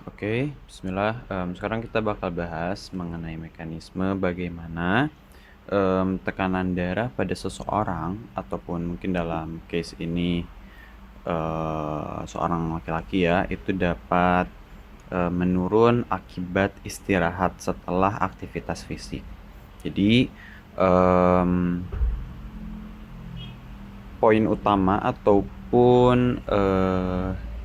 Oke, bismillah. Sekarang kita bakal bahas mengenai mekanisme bagaimana tekanan darah pada seseorang ataupun mungkin dalam case ini seorang laki-laki ya, itu dapat menurun akibat istirahat setelah aktivitas fisik. Jadi poin utama ataupun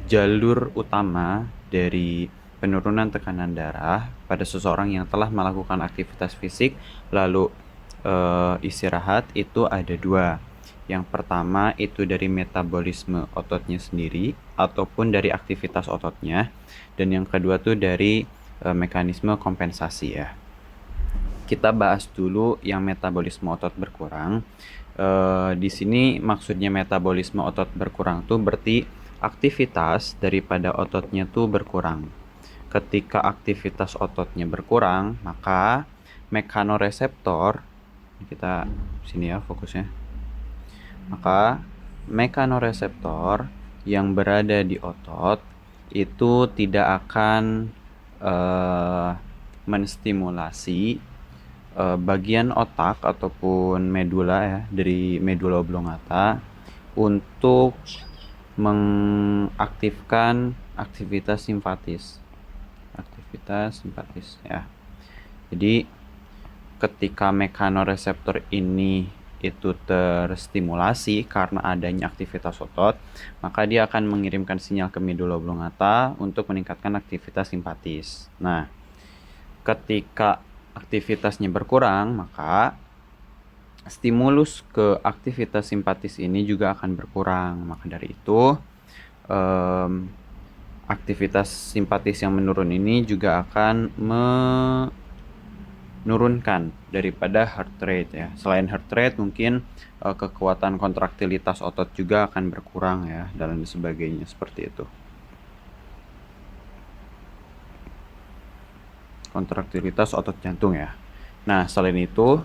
jalur utama dari penurunan tekanan darah pada seseorang yang telah melakukan aktivitas fisik lalu istirahat itu ada dua. Yang pertama itu dari metabolisme ototnya sendiri ataupun dari aktivitas ototnya, dan yang kedua tuh dari mekanisme kompensasi ya. Kita bahas dulu yang metabolisme otot berkurang. Di sini maksudnya metabolisme otot berkurang tuh berarti aktivitas daripada ototnya tuh berkurang. Ketika aktivitas ototnya berkurang, maka mekanoreseptor, kita sini ya fokusnya. Maka mekanoreseptor yang berada di otot itu tidak akan menstimulasi bagian otak ataupun medula ya, dari medula oblongata untuk mengaktifkan aktivitas simpatis ya. Jadi ketika mekanoreseptor ini itu terstimulasi karena adanya aktivitas otot, maka dia akan mengirimkan sinyal ke medula oblongata untuk meningkatkan aktivitas simpatis. Nah, ketika aktivitasnya berkurang, maka stimulus ke aktivitas simpatis ini juga akan berkurang. Maka dari itu, aktivitas simpatis yang menurun ini juga akan menurunkan daripada heart rate ya. Selain heart rate, mungkin kekuatan kontraktilitas otot juga akan berkurang ya, dan sebagainya seperti itu. Kontraktilitas otot jantung ya. Nah, selain itu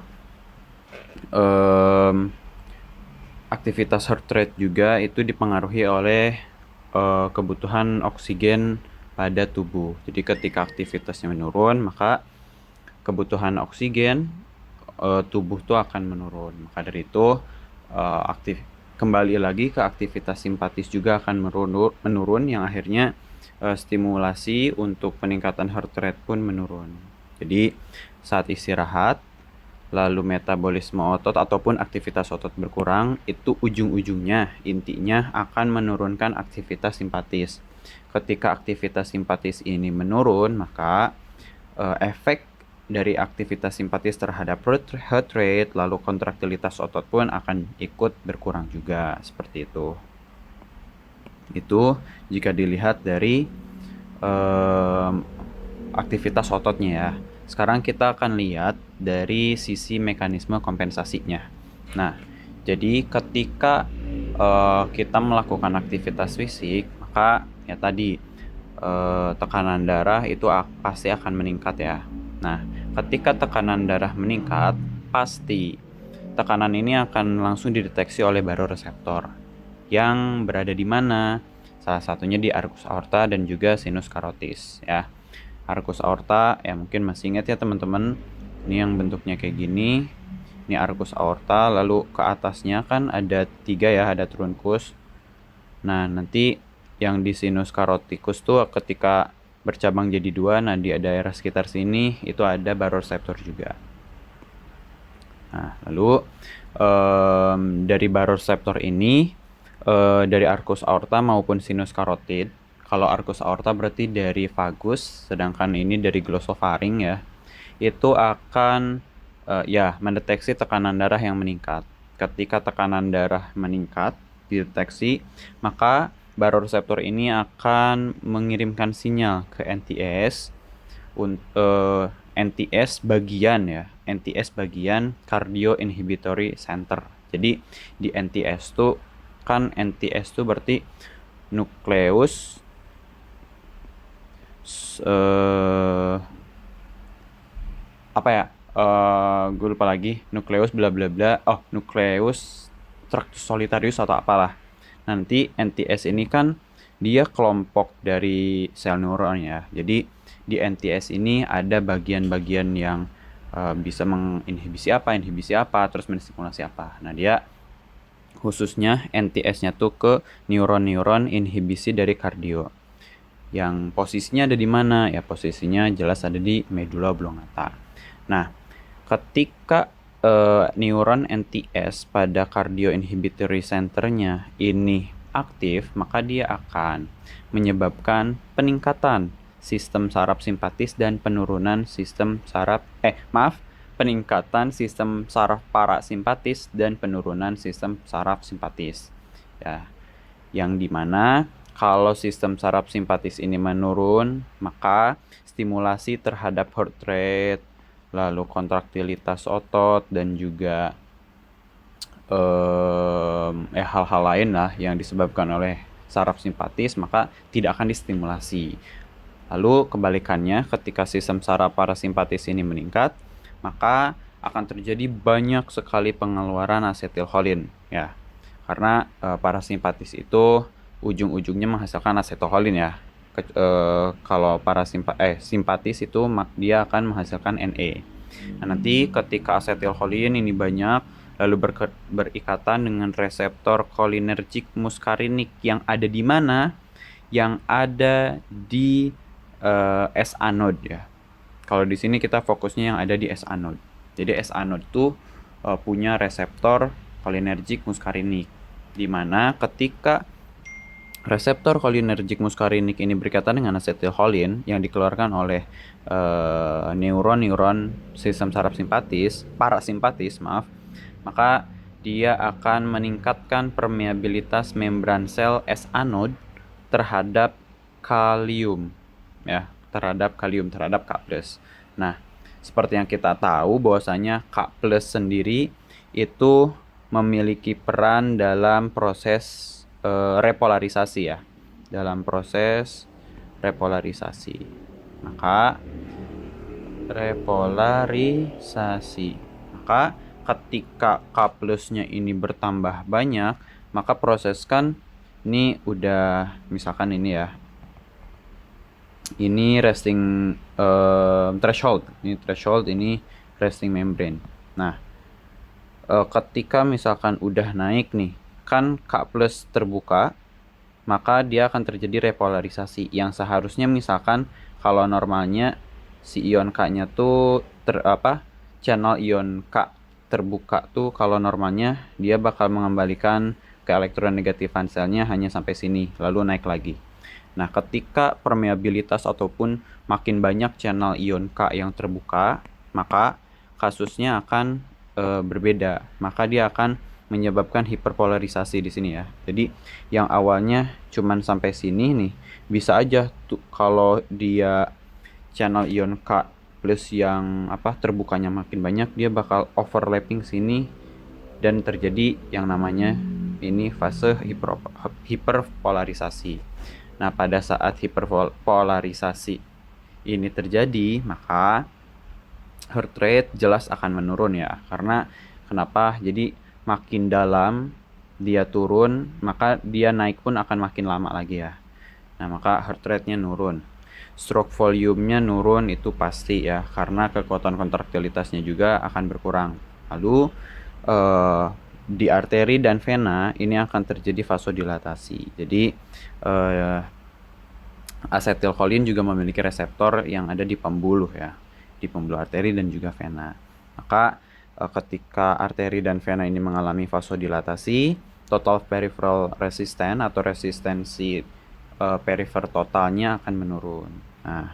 aktivitas heart rate juga itu dipengaruhi oleh kebutuhan oksigen pada tubuh. Jadi ketika aktivitasnya menurun, maka kebutuhan oksigen tubuh tuh akan menurun. Maka dari itu kembali lagi ke aktivitas simpatis juga akan menurun yang akhirnya stimulasi untuk peningkatan heart rate pun menurun. Jadi saat istirahat lalu metabolisme otot ataupun aktivitas otot berkurang, itu ujung-ujungnya intinya akan menurunkan aktivitas simpatis. Ketika aktivitas simpatis ini menurun, maka efek dari aktivitas simpatis terhadap heart rate lalu kontraktilitas otot pun akan ikut berkurang juga, seperti itu. Itu jika dilihat dari aktivitas ototnya ya. Sekarang kita akan lihat dari sisi mekanisme kompensasinya. Nah, jadi ketika kita melakukan aktivitas fisik, maka ya tadi tekanan darah itu pasti akan meningkat ya. Nah, ketika tekanan darah meningkat, pasti tekanan ini akan langsung dideteksi oleh baroreseptor yang berada di mana? Salah satunya di arcus aorta dan juga sinus carotis ya. Arcus aorta ya mungkin masih ingat ya teman-teman, ini yang bentuknya kayak gini. Ini arcus aorta, lalu ke atasnya kan ada 3 ya, ada truncus. Nah, nanti yang di sinus caroticus tuh ketika bercabang jadi 2, nah di daerah sekitar sini itu ada baroreseptor juga. Nah, lalu dari baroreseptor ini dari arcus aorta maupun sinus carotid. Kalau arcus aorta berarti dari vagus, sedangkan ini dari glossofaring ya. Itu akan mendeteksi tekanan darah yang meningkat. Ketika tekanan darah meningkat dideteksi, maka baroreseptor ini akan mengirimkan sinyal ke NTS NTS bagian cardio inhibitory center. Jadi di NTS tuh berarti nukleus gue lupa lagi, nukleus bla bla bla, nukleus tractus solitarius atau apalah. Nanti NTS ini kan dia kelompok dari sel neuron ya. Jadi di NTS ini ada bagian-bagian yang bisa menginhibisi apa, terus menstimulasi apa. Nah, dia khususnya NTS-nya tuh ke neuron-neuron inhibisi dari kardio. Yang posisinya ada di mana? Ya posisinya jelas ada di medula oblongata. Nah, ketika neuron NTS pada cardio inhibitory center-nya ini aktif, maka dia akan menyebabkan peningkatan sistem saraf simpatis dan penurunan sistem saraf peningkatan sistem saraf parasimpatis dan penurunan sistem saraf simpatis. Ya, yang dimana kalau sistem saraf simpatis ini menurun, maka stimulasi terhadap heart rate, lalu kontraktilitas otot, dan juga hal-hal lain lah yang disebabkan oleh saraf simpatis, maka tidak akan distimulasi. Lalu kebalikannya, ketika sistem saraf parasimpatis ini meningkat, maka akan terjadi banyak sekali pengeluaran asetilholin ya. Karena parasimpatis itu ujung-ujungnya menghasilkan asetilholin ya. Kalau simpatis itu dia akan menghasilkan Na. Nah, nanti ketika asetilholin ini banyak lalu berikatan dengan reseptor cholinergic muscarinik yang ada di mana? Yang ada di S-anode ya. Kalau di sini kita fokusnya yang ada di S-anode. Jadi S-anode itu punya reseptor cholinergic muscarinik, di mana ketika reseptor cholinergic muscarinik ini berkaitan dengan asetilholin yang dikeluarkan oleh neuron-neuron sistem saraf parasimpatis, maka dia akan meningkatkan permeabilitas membran sel S-anode terhadap kalium ya, terhadap K+. Nah, seperti yang kita tahu bahwasanya K+ sendiri itu memiliki peran dalam proses repolarisasi ya, dalam proses repolarisasi. Maka ketika K+-nya ini bertambah banyak, maka proseskan ini udah misalkan ini ya. Ini resting threshold. Ini resting membrane. Nah, ketika misalkan udah naik nih, kan K+ terbuka, maka dia akan terjadi repolarisasi yang seharusnya misalkan kalau normalnya si ion K-nya tuh channel ion K terbuka tuh kalau normalnya dia bakal mengembalikan ke elektronegatifan selnya hanya sampai sini lalu naik lagi. Nah, ketika permeabilitas ataupun makin banyak channel ion K yang terbuka, maka kasusnya akan berbeda. Maka dia akan menyebabkan hiperpolarisasi di sini ya. Jadi yang awalnya cuman sampai sini nih, bisa aja tuh kalau dia channel ion K plus yang terbukanya makin banyak, dia bakal overlapping sini dan terjadi yang namanya ini fase hiperpolarisasi. Nah, pada saat hiperpolarisasi ini terjadi, maka heart rate jelas akan menurun ya. Karena kenapa? Jadi makin dalam dia turun, maka dia naik pun akan makin lama lagi ya. Nah, maka heart rate-nya nurun. Stroke volume-nya nurun itu pasti ya, karena kekuatan kontraktilitasnya juga akan berkurang. Lalu di arteri dan vena ini akan terjadi vasodilatasi. Jadi asetilholin juga memiliki reseptor yang ada di pembuluh ya, di pembuluh arteri dan juga vena. Maka ketika arteri dan vena ini mengalami vasodilatasi, total peripheral resistance atau resistensi perifer totalnya akan menurun. Nah,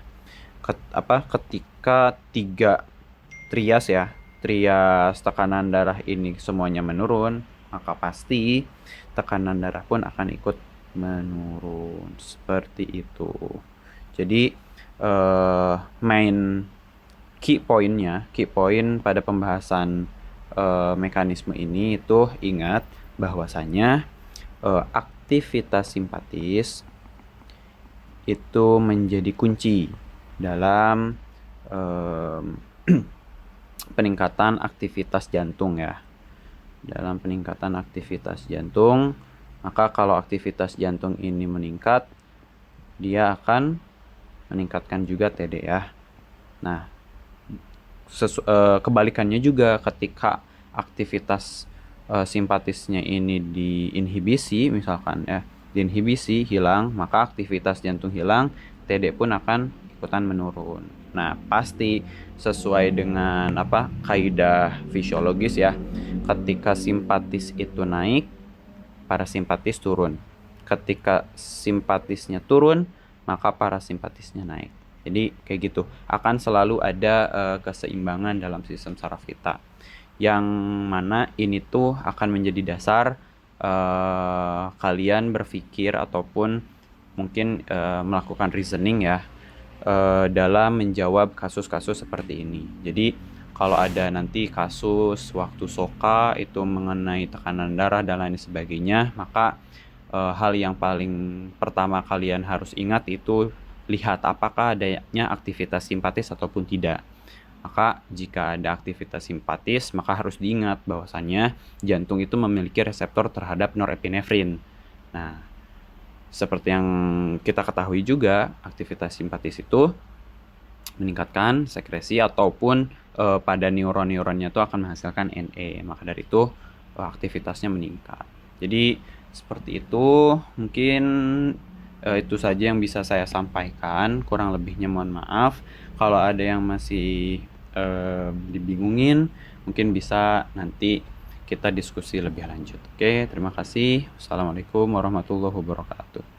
ketika 3 trias ya, trias tekanan darah ini semuanya menurun, maka pasti tekanan darah pun akan ikut menurun. Seperti itu. Jadi main key point pada pembahasan mekanisme ini itu ingat bahwasanya aktivitas simpatis itu menjadi kunci dalam peningkatan aktivitas jantung ya. Dalam peningkatan aktivitas jantung, maka kalau aktivitas jantung ini meningkat, dia akan meningkatkan juga TD ya. Nah, kebalikannya juga ketika aktivitas simpatisnya ini diinhibisi misalkan ya, diinhibisi hilang, maka aktivitas jantung hilang, TD pun akan ikutan menurun. Nah, pasti sesuai dengan kaidah fisiologis ya. Ketika simpatis itu naik, parasimpatis turun. Ketika simpatisnya turun, maka parasimpatisnya naik. Jadi kayak gitu. Akan selalu ada keseimbangan dalam sistem saraf kita. Yang mana ini tuh akan menjadi dasar kalian berpikir ataupun mungkin melakukan reasoning ya dalam menjawab kasus-kasus seperti ini. Jadi kalau ada nanti kasus waktu SOKA itu mengenai tekanan darah dan lain sebagainya, maka hal yang paling pertama kalian harus ingat itu lihat apakah adanya aktivitas simpatis ataupun tidak. Maka jika ada aktivitas simpatis, maka harus diingat bahwasannya jantung itu memiliki reseptor terhadap norepinefrin. Nah, seperti yang kita ketahui juga, aktivitas simpatis itu meningkatkan sekresi ataupun pada neuron-neuronnya itu akan menghasilkan NE. Maka dari itu aktivitasnya meningkat. Jadi seperti itu, mungkin itu saja yang bisa saya sampaikan. Kurang lebihnya mohon maaf. Kalau ada yang masih dibingungin, mungkin bisa nanti kita diskusi lebih lanjut. Oke, terima kasih. Wassalamualaikum warahmatullahi wabarakatuh.